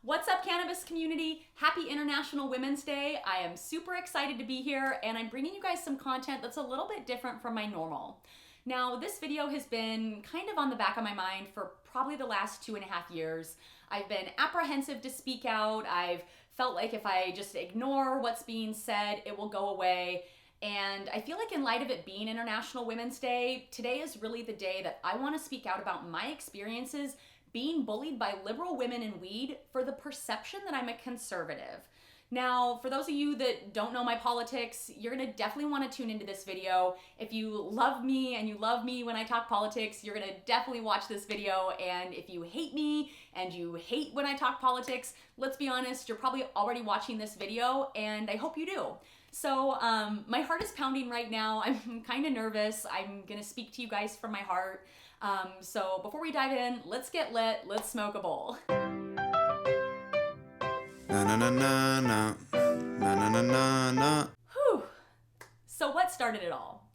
What's up, cannabis community? Happy International Women's Day. I am super excited to be here, and I'm bringing you guys some content that's a little bit different from my normal. Now, this video has been kind of on the back of my mind for probably the last 2.5 years. I've been apprehensive to speak out. I've felt like if I just ignore what's being said, it will go away. And I feel like in light of it being International Women's Day, today is really the day that I want to speak out about my experiences being bullied by liberal women in weed for the perception that I'm a conservative. Now, for those of you that don't know my politics, you're gonna definitely wanna tune into this video. If you love me and you love me when I talk politics, you're gonna definitely watch this video. And if you hate me and you hate when I talk politics, let's be honest, you're probably already watching this video, and I hope you do. So my heart is pounding right now. I'm kind of nervous. I'm gonna speak to you guys from my heart. So before we dive in, let's get lit, let's smoke a bowl. Na na na na na na na na na. Whew. So what started it all?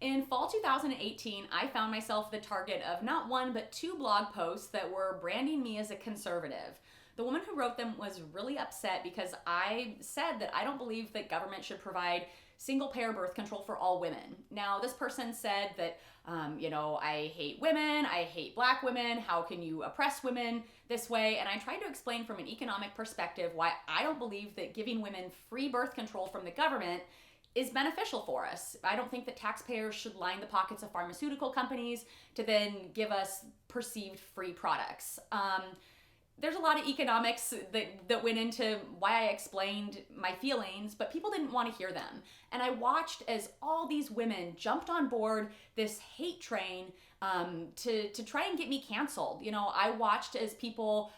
In fall 2018, I found myself the target of not one but 2 blog posts that were branding me as a conservative. The woman who wrote them was really upset because I said that I don't believe that government should provide single-payer birth control for all women. Now, this person said that, I hate women, I hate black women, how can you oppress women this way? And I tried to explain from an economic perspective why I don't believe that giving women free birth control from the government is beneficial for us. I don't think that taxpayers should line the pockets of pharmaceutical companies to then give us perceived free products. There's a lot of economics that went into why I explained my feelings, but people didn't want to hear them. And I watched as all these women jumped on board this hate train to try and get me canceled. I watched as people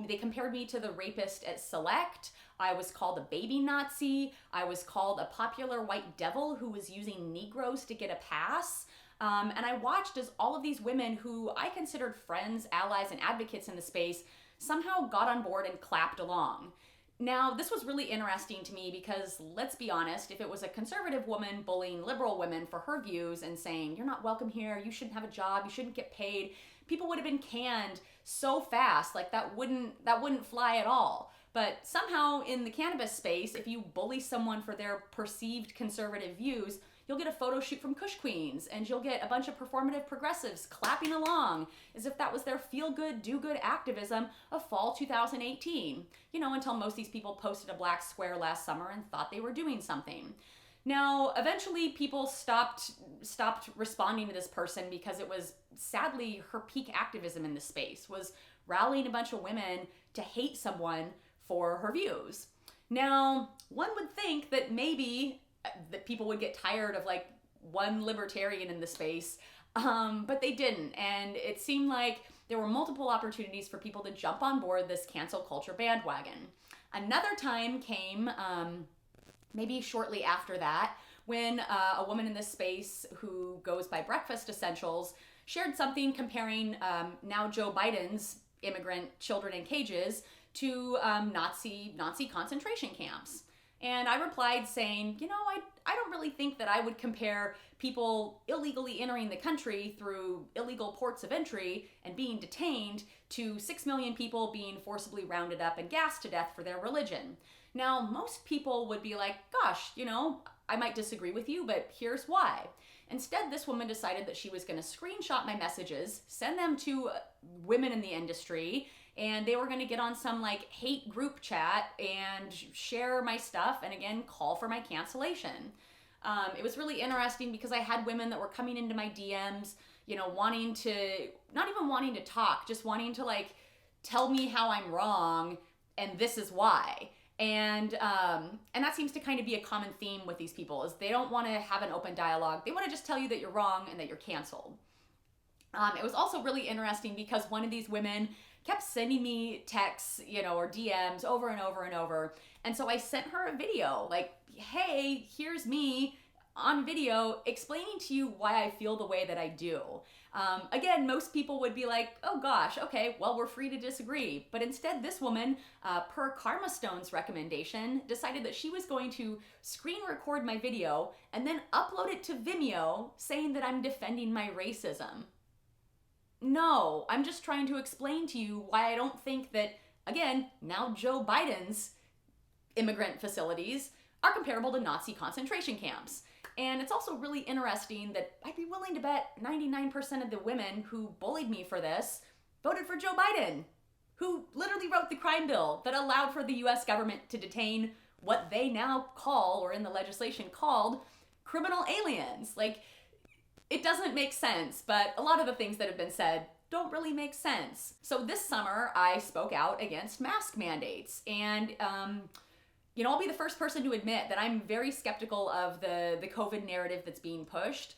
they compared me to the rapist at Select. I was called a baby Nazi. I was called a popular white devil who was using Negroes to get a pass. And I watched as all of these women who I considered friends, allies, and advocates in the space somehow got on board and clapped along. Now, this was really interesting to me because, let's be honest, if it was a conservative woman bullying liberal women for her views and saying, you're not welcome here, you shouldn't have a job, you shouldn't get paid, people would have been canned so fast, like that wouldn't fly at all. But somehow in the cannabis space, if you bully someone for their perceived conservative views, you'll get a photo shoot from Kush Queens, and you'll get a bunch of performative progressives clapping along as if that was their feel-good, do-good activism of fall 2018. Until most of these people posted a black square last summer and thought they were doing something. Now, eventually people stopped responding to this person because it was, sadly, her peak activism in this space was rallying a bunch of women to hate someone for her views. Now, one would think that maybe that people would get tired of like one libertarian in the space, but they didn't. And it seemed like there were multiple opportunities for people to jump on board this cancel culture bandwagon. Another time came maybe shortly after that when a woman in this space who goes by Breakfast Essentials shared something comparing now Joe Biden's immigrant children in cages to Nazi concentration camps. And I replied saying, I don't really think that I would compare people illegally entering the country through illegal ports of entry and being detained to 6 million people being forcibly rounded up and gassed to death for their religion. Now, most people would be like, gosh, I might disagree with you, but here's why. Instead, this woman decided that she was going to screenshot my messages, send them to women in the industry, and they were going to get on some hate group chat and share my stuff and again call for my cancellation. It was really interesting because I had women that were coming into my DMs, not even wanting to talk, just wanting to tell me how I'm wrong and this is why. And that seems to kind of be a common theme with these people is they don't want to have an open dialogue. They want to just tell you that you're wrong and that you're canceled. It was also really interesting because one of these women kept sending me texts, or DMs over and over and over. And so I sent her a video hey, here's me on video explaining to you why I feel the way that I do. Again, most people would be like, oh gosh, okay, well, we're free to disagree. But instead, this woman, per Karma Stone's recommendation, decided that she was going to screen record my video and then upload it to Vimeo saying that I'm defending my racism. No, I'm just trying to explain to you why I don't think that again, now Joe Biden's immigrant facilities are comparable to Nazi concentration camps. And it's also really interesting that I'd be willing to bet 99% of the women who bullied me for this voted for Joe Biden, who literally wrote the crime bill that allowed for the US government to detain what they now call, or in the legislation called, criminal aliens. Like, it doesn't make sense, but a lot of the things that have been said don't really make sense. So this summer, I spoke out against mask mandates, and I'll be the first person to admit that I'm very skeptical of the COVID narrative that's being pushed.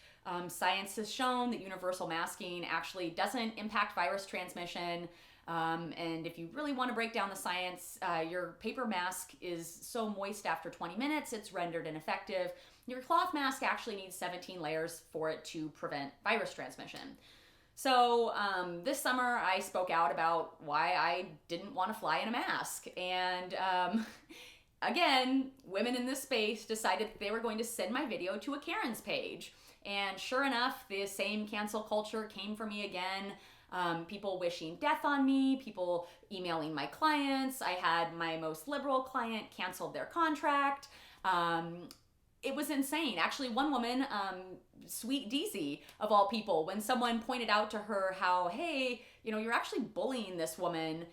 Science has shown that universal masking actually doesn't impact virus transmission. And if you really want to break down the science, your paper mask is so moist after 20 minutes, it's rendered ineffective. Your cloth mask actually needs 17 layers for it to prevent virus transmission. So this summer, I spoke out about why I didn't want to fly in a mask. And again, women in this space decided that they were going to send my video to a Karen's page. And sure enough, the same cancel culture came for me again. People wishing death on me, people emailing my clients. I had my most liberal client canceled their contract. It was insane. Actually, one woman, Sweet Deezy of all people, when someone pointed out to her how, hey, you're actually bullying this woman.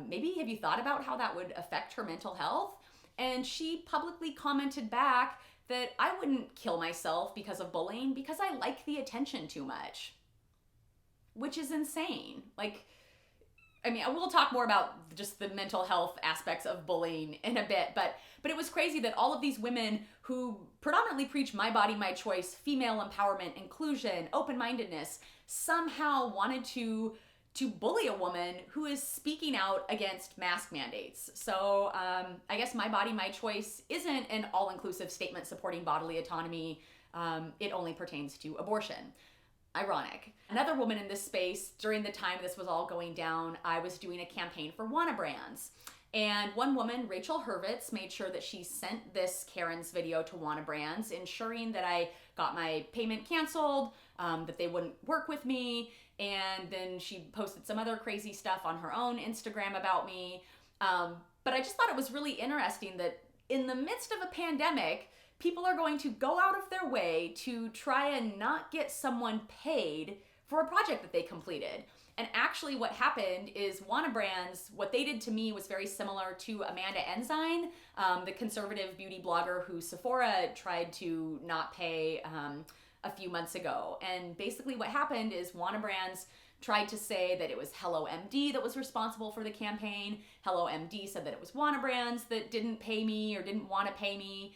Maybe have you thought about how that would affect her mental health? And she publicly commented back that I wouldn't kill myself because of bullying because I like the attention too much. Which is insane. We'll talk more about just the mental health aspects of bullying in a bit, but it was crazy that all of these women who predominantly preach my body, my choice, female empowerment, inclusion, open-mindedness, somehow wanted to bully a woman who is speaking out against mask mandates. So I guess my body, my choice isn't an all-inclusive statement supporting bodily autonomy. It only pertains to abortion. Ironic. Another woman in this space, during the time this was all going down, I was doing a campaign for Wanna Brands. And one woman, Rachel Hurwitz, made sure that she sent this Karen's video to Wanna Brands, ensuring that I got my payment canceled, that they wouldn't work with me, and then she posted some other crazy stuff on her own Instagram about me. But I just thought it was really interesting that in the midst of a pandemic, people are going to go out of their way to try and not get someone paid for a project that they completed. And actually what happened is Wanna Brands, what they did to me was very similar to Amanda Ensign, the conservative beauty blogger who Sephora tried to not pay a few months ago. And basically what happened is Wanna Brands tried to say that it was Hello MD that was responsible for the campaign. Hello MD said that it was Wanna Brands that didn't pay me or didn't want to pay me.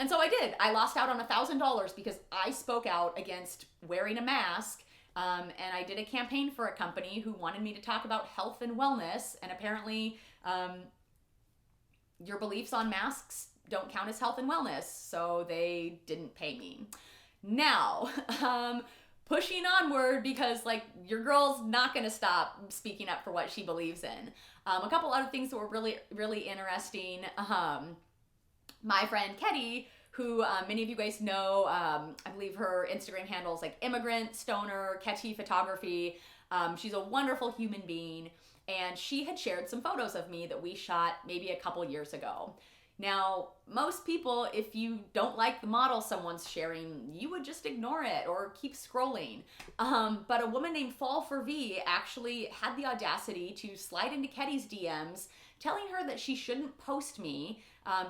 And so I did. I lost out on $1,000 because I spoke out against wearing a mask. And I did a campaign for a company who wanted me to talk about health and wellness. And apparently, your beliefs on masks don't count as health and wellness. So they didn't pay me. Now, pushing onward because your girl's not going to stop speaking up for what she believes in. A couple other things that were really, really interesting. My friend Ketty, who many of you guys know, I believe her Instagram handle is Immigrant Stoner Ketty Photography. She's a wonderful human being, and she had shared some photos of me that we shot maybe a couple years ago. Now, most people, if you don't like the model someone's sharing, you would just ignore it or keep scrolling. But a woman named Fall for V actually had the audacity to slide into Ketty's DMs, telling her that she shouldn't post me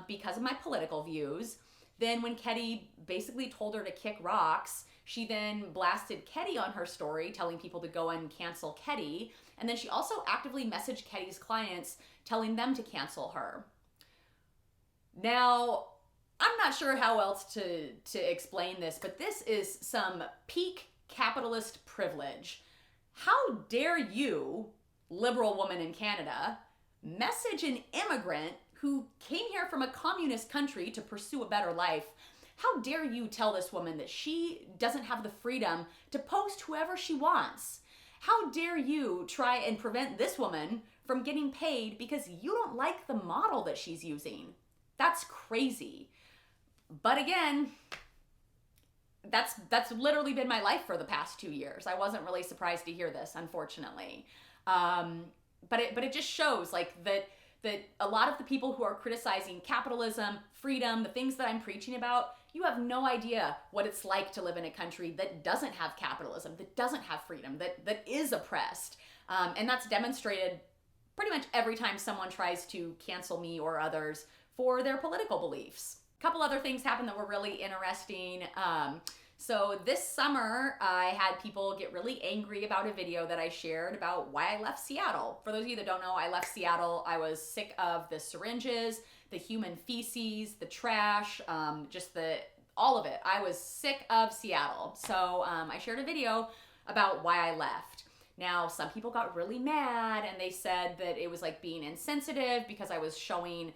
because of my political views. Then when Ketty basically told her to kick rocks, she then blasted Ketty on her story, telling people to go and cancel Ketty. And then she also actively messaged Ketty's clients, telling them to cancel her. Now, I'm not sure how else to explain this, but this is some peak capitalist privilege. How dare you, liberal woman in Canada, message an immigrant who came here from a communist country to pursue a better life? How dare you tell this woman that she doesn't have the freedom to post whoever she wants? How dare you try and prevent this woman from getting paid because you don't like the model that she's using? That's crazy. But again, that's literally been my life for the past 2 years. I wasn't really surprised to hear this, unfortunately. it just shows like that a lot of the people who are criticizing capitalism, freedom, the things that I'm preaching about, you have no idea what it's like to live in a country that doesn't have capitalism, that doesn't have freedom, that is oppressed. And that's demonstrated pretty much every time someone tries to cancel me or others for their political beliefs. A couple other things happened that were really interesting. So this summer, I had people get really angry about a video that I shared about why I left Seattle. For those of you that don't know, I left Seattle. I was sick of the syringes, the human feces, the trash, all of it. I was sick of Seattle. So I shared a video about why I left. Now, some people got really mad and they said that it was like being insensitive because I was showing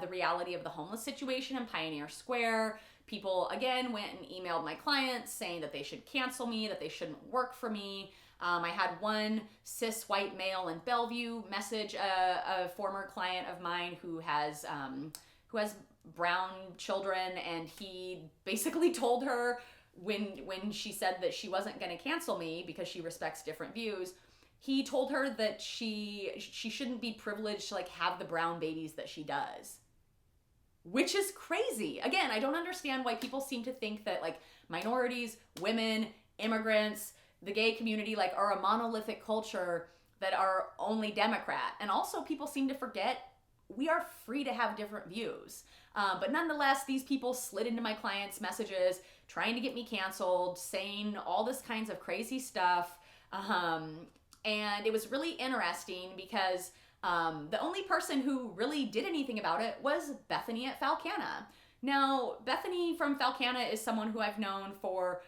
the reality of the homeless situation in Pioneer Square. People, again, went and emailed my clients saying that they should cancel me, that they shouldn't work for me. I had one cis white male in Bellevue message a former client of mine who has brown children, and he basically told her when she said that she wasn't going to cancel me because she respects different views, he told her that she shouldn't be privileged to like have the brown babies that she does. Which is crazy. Again, I don't understand why people seem to think that like minorities, women, immigrants, the gay community like are a monolithic culture that are only Democrat. And also people seem to forget we are free to have different views. But nonetheless, these people slid into my clients' messages trying to get me canceled, saying all this kinds of crazy stuff. And it was really interesting because the only person who really did anything about it was Bethany at Falcana. Now, Bethany from Falcana is someone who I've known for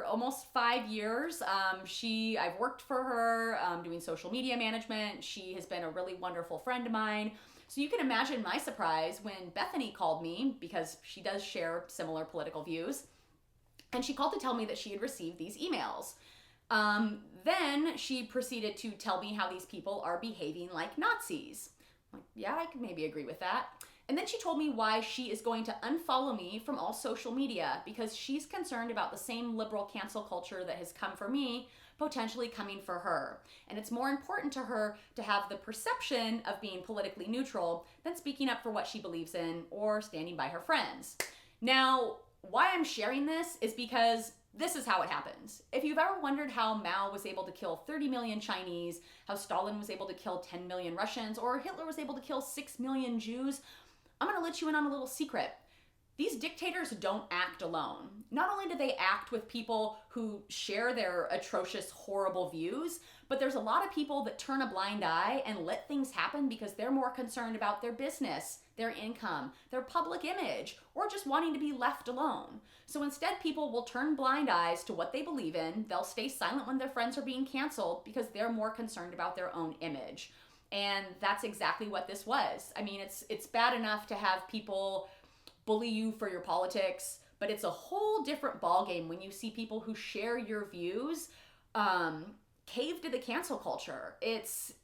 almost 5 years. I've worked for her doing social media management. She has been a really wonderful friend of mine. So you can imagine my surprise when Bethany called me, because she does share similar political views, and she called to tell me that she had received these emails. Then she proceeded to tell me how these people are behaving like Nazis. I'm like, yeah, I could maybe agree with that. And then she told me why she is going to unfollow me from all social media because she's concerned about the same liberal cancel culture that has come for me potentially coming for her. And it's more important to her to have the perception of being politically neutral than speaking up for what she believes in or standing by her friends. Now, why I'm sharing this is because this is how it happens. If you've ever wondered how Mao was able to kill 30 million Chinese, how Stalin was able to kill 10 million Russians, or Hitler was able to kill 6 million Jews, I'm gonna let you in on a little secret. These dictators don't act alone. Not only do they act with people who share their atrocious, horrible views, but there's a lot of people that turn a blind eye and let things happen because they're more concerned about their business, their income, their public image, or just wanting to be left alone. So instead, people will turn blind eyes to what they believe in. They'll stay silent when their friends are being canceled because they're more concerned about their own image. And that's exactly what this was. I mean, it's bad enough to have people bully you for your politics, but it's a whole different ballgame when you see people who share your views cave to the cancel culture. It's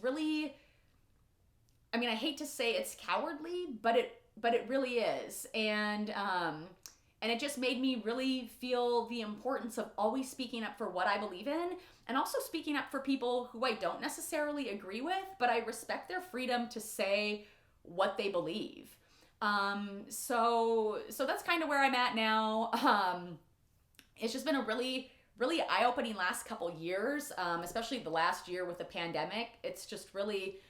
really, I mean, I hate to say it's cowardly, but it really is. And it just made me really feel the importance of always speaking up for what I believe in, and also speaking up for people who I don't necessarily agree with, but I respect their freedom to say what they believe. So that's kind of where I'm at now. It's just been a really, really eye-opening last couple years, especially the last year with the pandemic. It's just really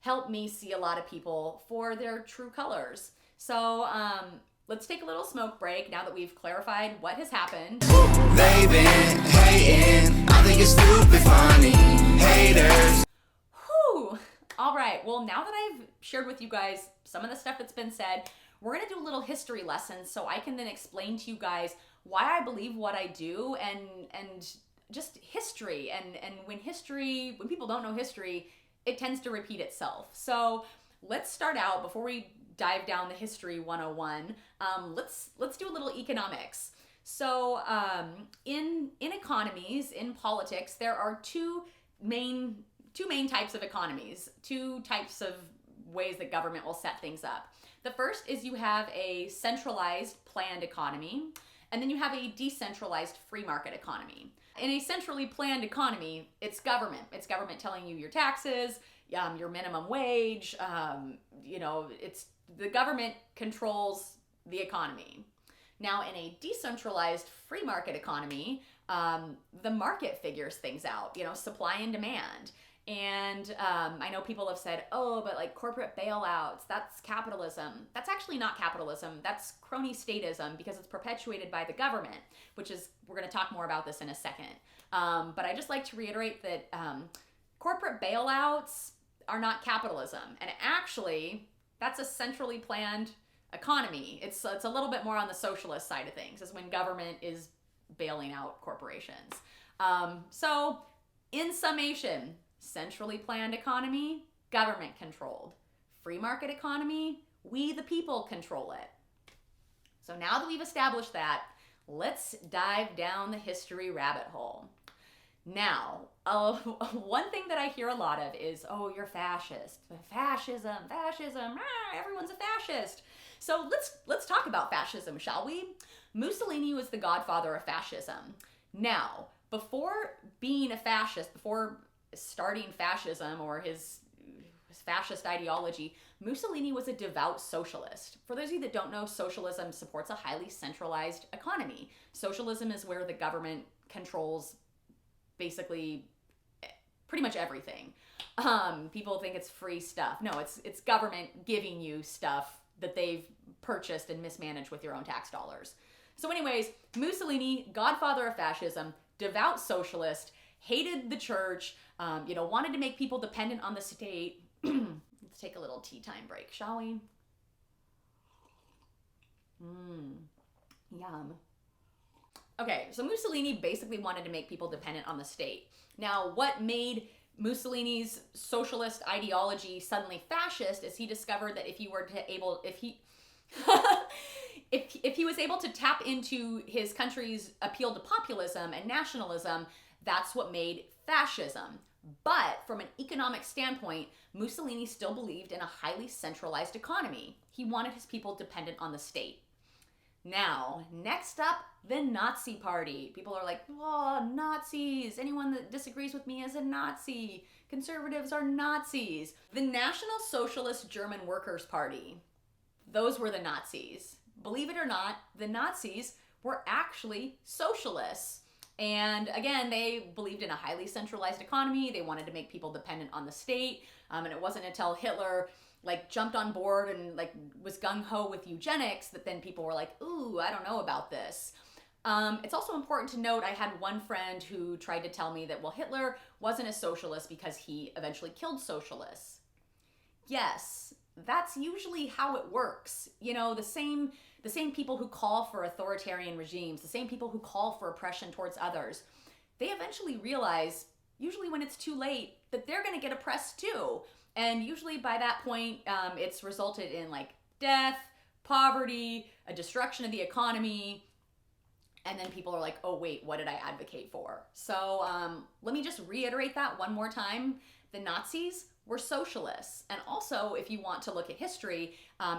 helped me see a lot of people for their true colors. So, let's take a little smoke break now that we've clarified what has happened. They've been hating. I think it's stupid funny. Haters. Whew. All right. Well, now that I've shared with you guys some of the stuff that's been said, we're going to do a little history lesson so I can then explain to you guys why I believe what I do and just history. And when people don't know history, it tends to repeat itself. So let's start out before we dive down the history 101. Let's do a little economics. So in economies, in politics, there are two main types of economies, two types of ways that government will set things up. The first is you have a centralized planned economy, and then you have a decentralized free market economy. In a centrally planned economy, it's government. It's government telling you your taxes, your minimum wage. It's the government controls the economy. Now, in a decentralized free market economy, the market figures things out, supply and demand. And I know people have said, oh, but like corporate bailouts, that's capitalism. That's actually not capitalism. That's crony statism because it's perpetuated by the government, which is, we're going to talk more about this in a second. But I just like to reiterate that corporate bailouts are not capitalism. And actually, that's a centrally planned economy. It's a little bit more on the socialist side of things, is when government is bailing out corporations. So in summation, centrally planned economy, government controlled. Free market economy, we the people control it. So now that we've established that, let's dive down the history rabbit hole. Now, one thing that I hear a lot of is, oh, you're fascist. Fascism, everyone's a fascist. So let's talk about fascism, shall we? Mussolini was the godfather of fascism. Now, before being a fascist, before starting fascism or his fascist ideology, Mussolini was a devout socialist. For those of you that don't know, socialism supports a highly centralized economy. Socialism is where the government controls basically pretty much everything. People think it's free stuff. No, it's government giving you stuff that they've purchased and mismanaged with your own tax dollars. So anyways, Mussolini, godfather of fascism, devout socialist, hated the church, wanted to make people dependent on the state. Let's take a little tea time break, shall we? Yum. Okay, so Mussolini basically wanted to make people dependent on the state. Now, what made Mussolini's socialist ideology suddenly fascist is he discovered that if he was able to tap into his country's appeal to populism and nationalism, that's what made fascism. But from an economic standpoint, Mussolini still believed in a highly centralized economy. He wanted his people dependent on the state. Now, next up, the Nazi Party. People are like, oh, Nazis. Anyone that disagrees with me is a Nazi. Conservatives are Nazis. The National Socialist German Workers' Party. Those were the Nazis. Believe it or not, the Nazis were actually socialists. And again, they believed in a highly centralized economy. They wanted to make people dependent on the state. And it wasn't until Hitler jumped on board and was gung-ho with eugenics that then people were like, ooh, I don't know about this. It's also important to note, I had one friend who tried to tell me that, well, Hitler wasn't a socialist because he eventually killed socialists. Yes, that's usually how it works. The same people who call for authoritarian regimes, the same people who call for oppression towards others, they eventually realize, usually when it's too late, that they're going to get oppressed too. And usually by that point, it's resulted in death, poverty, a destruction of the economy, and then people are like, oh wait, what did I advocate for? So let me just reiterate that one more time. The Nazis were socialists. And also, if you want to look at history,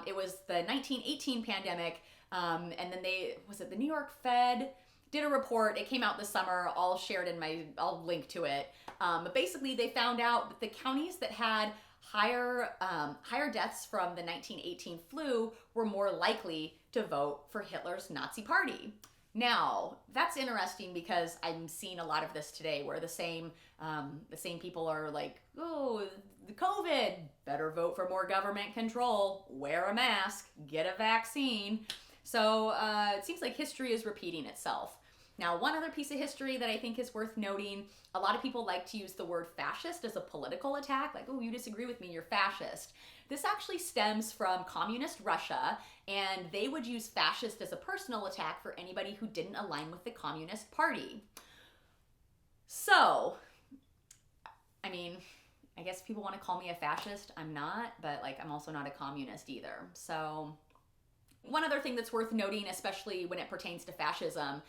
it was the 1918 pandemic, and then the New York Fed did a report. It came out this summer. I'll share it I'll link to it. But basically, they found out that the counties that had higher deaths from the 1918 flu were more likely to vote for Hitler's Nazi Party. Now, that's interesting because I'm seeing a lot of this today where the same people are like, oh, the COVID, better vote for more government control, wear a mask, get a vaccine. So it seems like history is repeating itself. Now, one other piece of history that I think is worth noting, a lot of people like to use the word fascist as a political attack, like, oh, you disagree with me, you're fascist. This actually stems from communist Russia, and they would use fascist as a personal attack for anybody who didn't align with the Communist Party. So, I mean, I guess people want to call me a fascist. I'm not, but I'm also not a communist either. So, One other thing that's worth noting, especially when it pertains to fascism,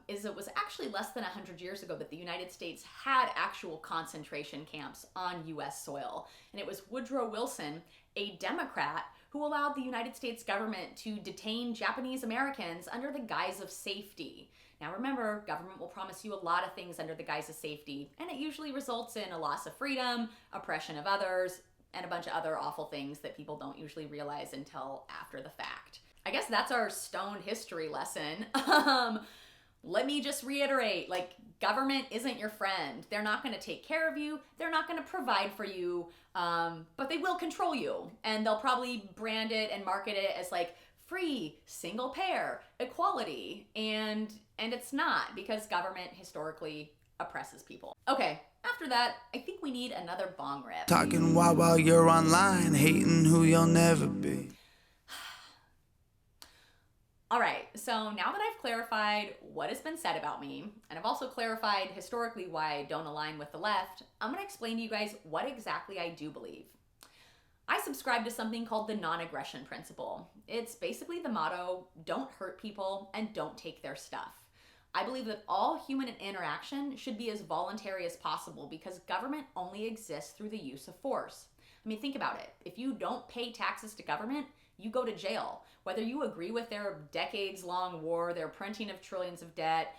is it was actually less than 100 years ago that the United States had actual concentration camps on US soil. And it was Woodrow Wilson, a Democrat, who allowed the United States government to detain Japanese Americans under the guise of safety. Now remember, government will promise you a lot of things under the guise of safety, and it usually results in a loss of freedom, oppression of others, and a bunch of other awful things that people don't usually realize until after the fact. I guess that's our stone history lesson. Let me just reiterate, like, government isn't your friend. They're not going to take care of you. They're not going to provide for you, but they will control you. And they'll probably brand it and market it as like free, single payer, equality. And it's not, because government historically oppresses people. Okay, after that, I think we need another bong rip. Talking while you're online, hating who you'll never be. All right, so now that I've clarified what has been said about me, and I've also clarified historically why I don't align with the left, I'm gonna explain to you guys what exactly I do believe. I subscribe to something called the non-aggression principle. It's basically the motto, don't hurt people and don't take their stuff. I believe that all human interaction should be as voluntary as possible because government only exists through the use of force. I mean, think about it. If you don't pay taxes to government, you go to jail. Whether you agree with their decades-long war, their printing of trillions of debt,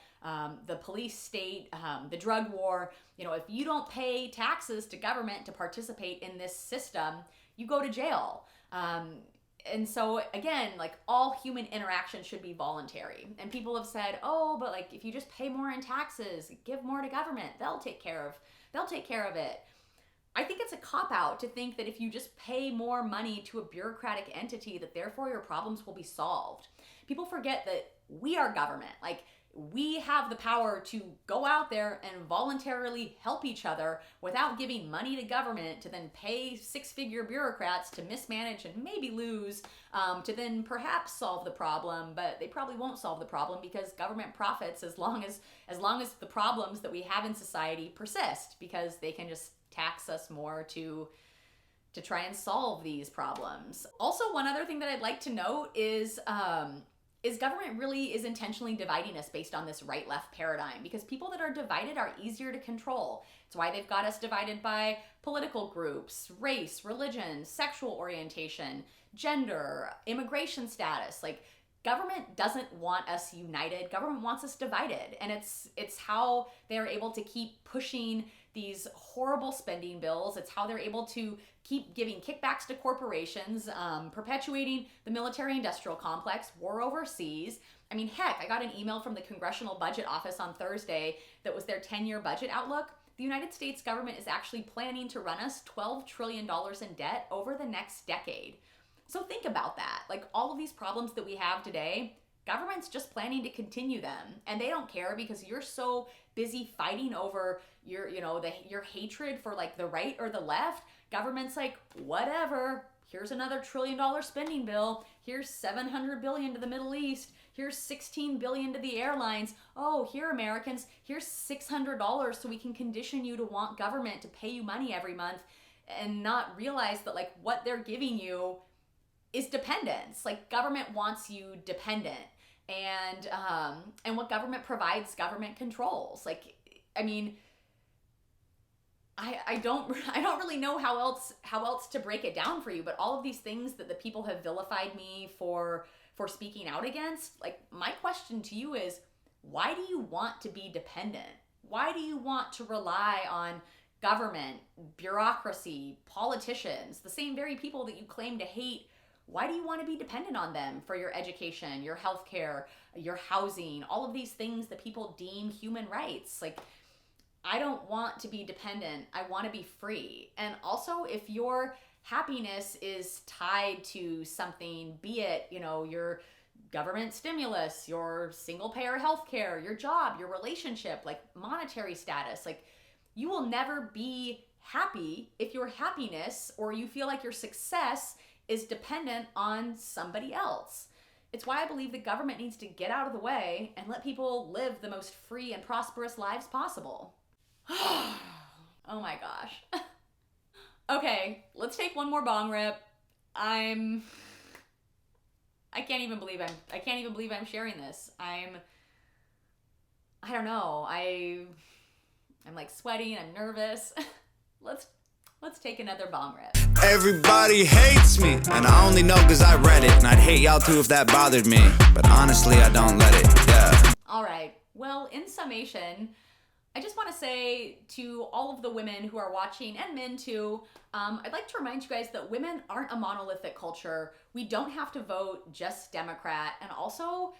the police state, the drug war, if you don't pay taxes to government to participate in this system, you go to jail. And so again, like, all human interaction should be voluntary. And people have said, oh, but like, if you just pay more in taxes, give more to government, they'll take care of it. I think it's a cop-out to think that if you just pay more money to a bureaucratic entity, that therefore your problems will be solved. People forget that we are government. Like, we have the power to go out there and voluntarily help each other without giving money to government to then pay six-figure bureaucrats to mismanage and maybe lose, to then perhaps solve the problem, but they probably won't solve the problem because government profits as long as the problems that we have in society persist, because they can just tax us more to try and solve these problems. Also, one other thing that I'd like to note is government really is intentionally dividing us based on this right-left paradigm, because people that are divided are easier to control. It's why they've got us divided by political groups, race, religion, sexual orientation, gender, immigration status. Like, government doesn't want us united. Government wants us divided. And it's how they're able to keep pushing these horrible spending bills. It's how they're able to keep giving kickbacks to corporations, perpetuating the military-industrial complex, war overseas. I mean, heck, I got an email from the Congressional Budget Office on Thursday that was their 10-year budget outlook. The United States government is actually planning to run us $12 trillion in debt over the next decade. So think about that. Like, all of these problems that we have today, government's just planning to continue them, and they don't care because you're so busy fighting over your hatred for like the right or the left. Government's like, whatever, here's another $1 trillion spending bill. Here's $700 billion to the Middle East. Here's $16 billion to the airlines. Oh, here, Americans, here's $600 so we can condition you to want government to pay you money every month, and not realize that like what they're giving you is dependence. Like, government wants you dependent, and what government provides, government controls. Like, I mean, I don't really know how else to break it down for you, but all of these things that the people have vilified me for speaking out against, like, my question to you is, why do you want to be dependent? Why do you want to rely on government, bureaucracy, politicians, the same very people that you claim to hate? Why do you want to be dependent on them for your education, your healthcare, your housing, all of these things that people deem human rights? Like, I don't want to be dependent. I want to be free. And also, if your happiness is tied to something, be it, your government stimulus, your single payer healthcare, your job, your relationship, like monetary status, like, you will never be happy if your happiness or you feel like your success is dependent on somebody else. It's why I believe the government needs to get out of the way and let people live the most free and prosperous lives possible. Oh my gosh. Okay, let's take one more bong rip. I'm I can't even believe I'm sharing this. I don't know. I'm like sweating, I'm nervous. Let's take another bong rip. Everybody hates me, and I only know cause I read it. And I'd hate y'all too if that bothered me, but honestly I don't let it, yeah. All right, well, in summation, I just want to say to all of the women who are watching, and men too, I'd like to remind you guys that women aren't a monolithic culture. We don't have to vote just Democrat. And also,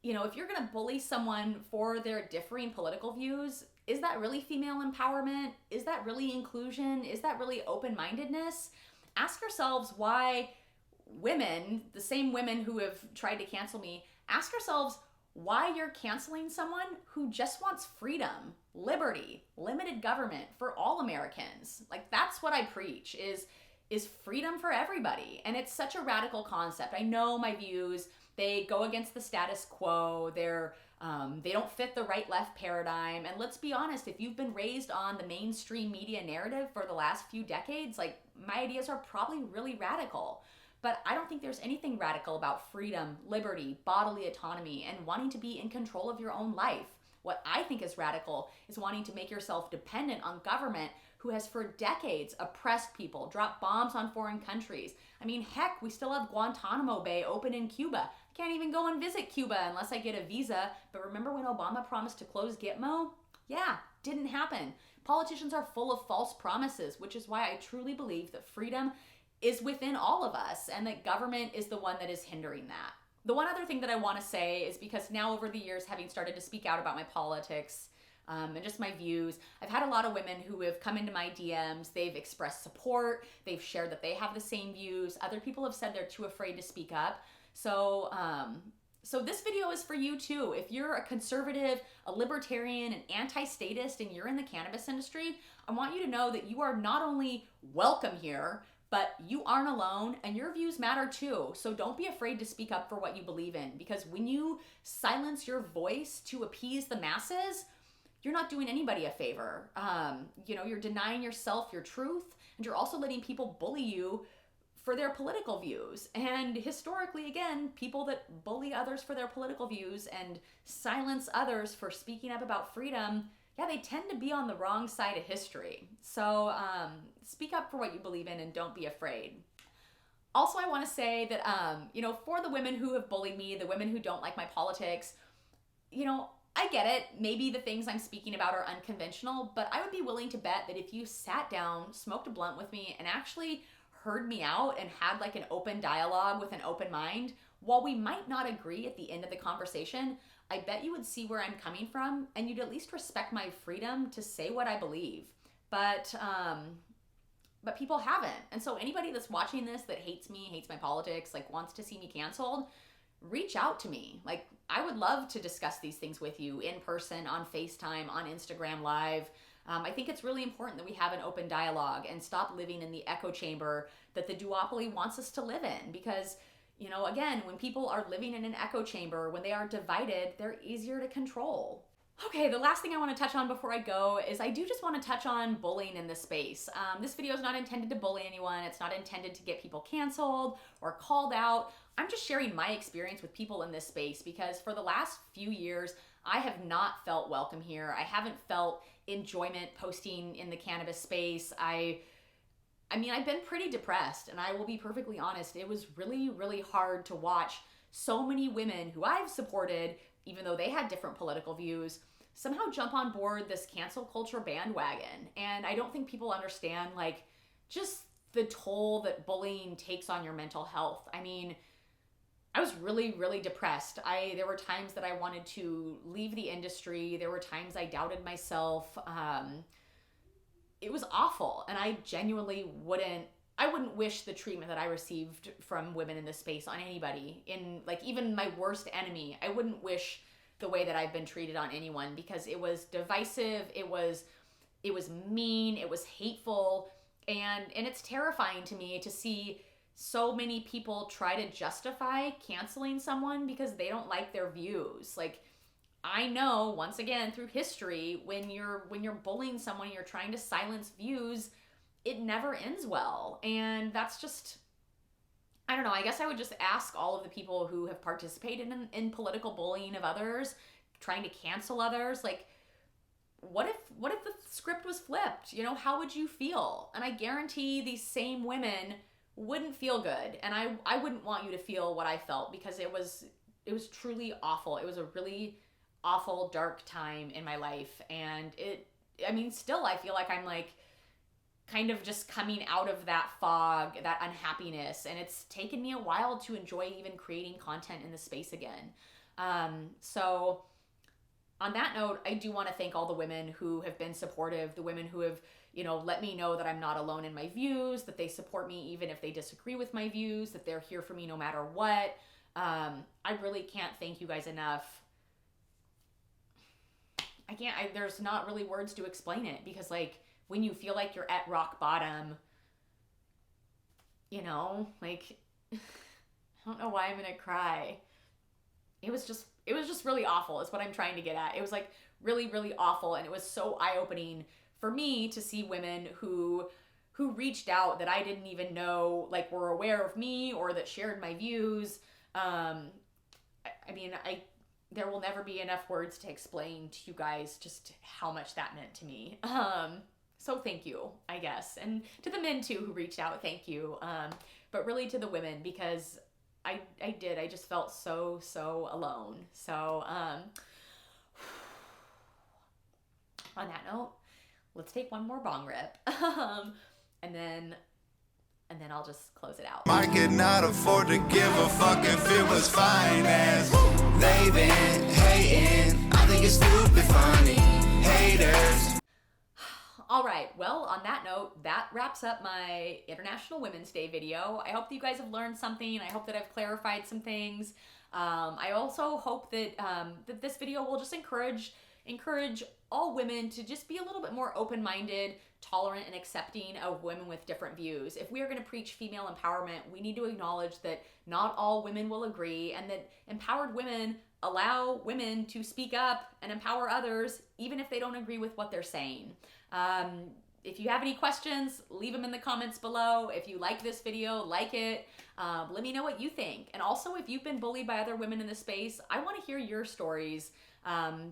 you know, if you're going to bully someone for their differing political views, is that really female empowerment? Is that really inclusion? Is that really open-mindedness? Ask yourselves why women, the same women who have tried to cancel me, ask yourselves why you're canceling someone who just wants freedom, liberty, limited government for all Americans. Like, that's what I preach, is freedom for everybody. And it's such a radical concept. I know my views, they go against the status quo. They don't fit the right-left paradigm. And let's be honest, if you've been raised on the mainstream media narrative for the last few decades, like, my ideas are probably really radical. But I don't think there's anything radical about freedom, liberty, bodily autonomy, and wanting to be in control of your own life. What I think is radical is wanting to make yourself dependent on government who has for decades oppressed people, dropped bombs on foreign countries. I mean, heck, we still have Guantanamo Bay open in Cuba. I can't even go and visit Cuba unless I get a visa. But remember when Obama promised to close Gitmo? Yeah, didn't happen. Politicians are full of false promises, which is why I truly believe that freedom is within all of us and that government is the one that is hindering that. The one other thing that I want to say is because now over the years, having started to speak out about my politics and just my views, I've had a lot of women who have come into my DMs. They've expressed support. They've shared that they have the same views. Other people have said they're too afraid to speak up. So this video is for you too. If you're a conservative, a libertarian, an anti-statist, and you're in the cannabis industry, I want you to know that you are not only welcome here, but you aren't alone, and your views matter too. So don't be afraid to speak up for what you believe in, because when you silence your voice to appease the masses, you're not doing anybody a favor. You're denying yourself your truth, and you're also letting people bully you for their political views. And historically, again, people that bully others for their political views and silence others for speaking up about freedom, yeah, they tend to be on the wrong side of history. So speak up for what you believe in and don't be afraid. Also, I want to say that, for the women who have bullied me, the women who don't like my politics, I get it. Maybe the things I'm speaking about are unconventional, but I would be willing to bet that if you sat down, smoked a blunt with me, and actually heard me out and had like an open dialogue with an open mind, while we might not agree at the end of the conversation, I bet you would see where I'm coming from and you'd at least respect my freedom to say what I believe. But people haven't. And so anybody that's watching this that hates me, hates my politics, like wants to see me canceled, reach out to me. Like, I would love to discuss these things with you in person, on FaceTime, on Instagram Live. I think it's really important that we have an open dialogue and stop living in the echo chamber that the duopoly wants us to live in. Because, again, when people are living in an echo chamber, when they are divided, they're easier to control. Okay, the last thing I want to touch on before I go is I do just want to touch on bullying in this space. This video is not intended to bully anyone. It's not intended to get people canceled or called out. I'm just sharing my experience with people in this space because for the last few years, I have not felt welcome here. I haven't felt enjoyment posting in the cannabis space. I've been pretty depressed, and I will be perfectly honest. It was really, really hard to watch so many women who I've supported, even though they had different political views, somehow jump on board this cancel culture bandwagon. And I don't think people understand, just the toll that bullying takes on your mental health. I was really, really depressed. There were times that I wanted to leave the industry. There were times I doubted myself. It was awful. And I genuinely wouldn't wish the treatment that I received from women in this space on anybody. Even my worst enemy, I wouldn't wish the way that I've been treated on anyone, because it was divisive, it was mean, it was hateful, and it's terrifying to me to see so many people try to justify canceling someone because they don't like their views. I know, once again, through history, when you're bullying someone, you're trying to silence views, it never ends well. And that's just, I don't know, I guess I would just ask all of the people who have participated in political bullying of others, trying to cancel others, like, what if the script was flipped? You know, how would you feel? And I guarantee these same women wouldn't feel good. And I wouldn't want you to feel what I felt, because it was truly awful. It was a really awful, dark time in my life. And still I feel like I'm like kind of just coming out of that fog, that unhappiness. And it's taken me a while to enjoy even creating content in the space again. So on that note, I do want to thank all the women who have been supportive, the women who have, you know, let me know that I'm not alone in my views, that they support me even if they disagree with my views, that they're here for me no matter what. I really can't thank you guys enough. There's not really words to explain it, because like when you feel like you're at rock bottom, you know, like, I don't know why I'm gonna cry. It was just really awful is what I'm trying to get at. It was like really, really awful. And it was so eye-opening for me to see women who reached out that I didn't even know, like, were aware of me or that shared my views. There will never be enough words to explain to you guys just how much that meant to me. So thank you, I guess. And to the men too who reached out, thank you. But really to the women, because I just felt so alone. So, on that note, let's take one more bong rip. And then I'll just close it out. I could not afford to give a fuck if it was finance. They've been hating. I think it's stupid funny. Haters. All right, well, on that note, that wraps up my International Women's Day video. I hope that you guys have learned something. I hope that I've clarified some things. I also hope that that this video will just encourage all women to just be a little bit more open-minded, tolerant, and accepting of women with different views. If we are going to preach female empowerment, we need to acknowledge that not all women will agree, and that empowered women allow women to speak up and empower others, even if they don't agree with what they're saying. If you have any questions, leave them in the comments below. If you like this video, like it. Let me know what you think. And also, if you've been bullied by other women in the space, I want to hear your stories,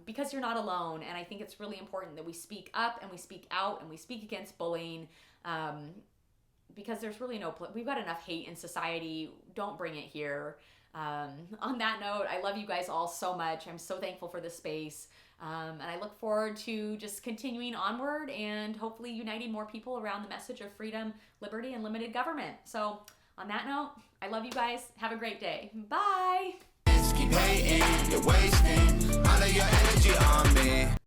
because you're not alone. And I think it's really important that we speak up and we speak out and we speak against bullying, because there's really we've got enough hate in society. Don't bring it here. On that note, I love you guys all so much. I'm so thankful for this space. And I look forward to just continuing onward and hopefully uniting more people around the message of freedom, liberty, and limited government. So on that note, I love you guys. Have a great day. Bye. Keep hating, you're wasting all of your energy on me.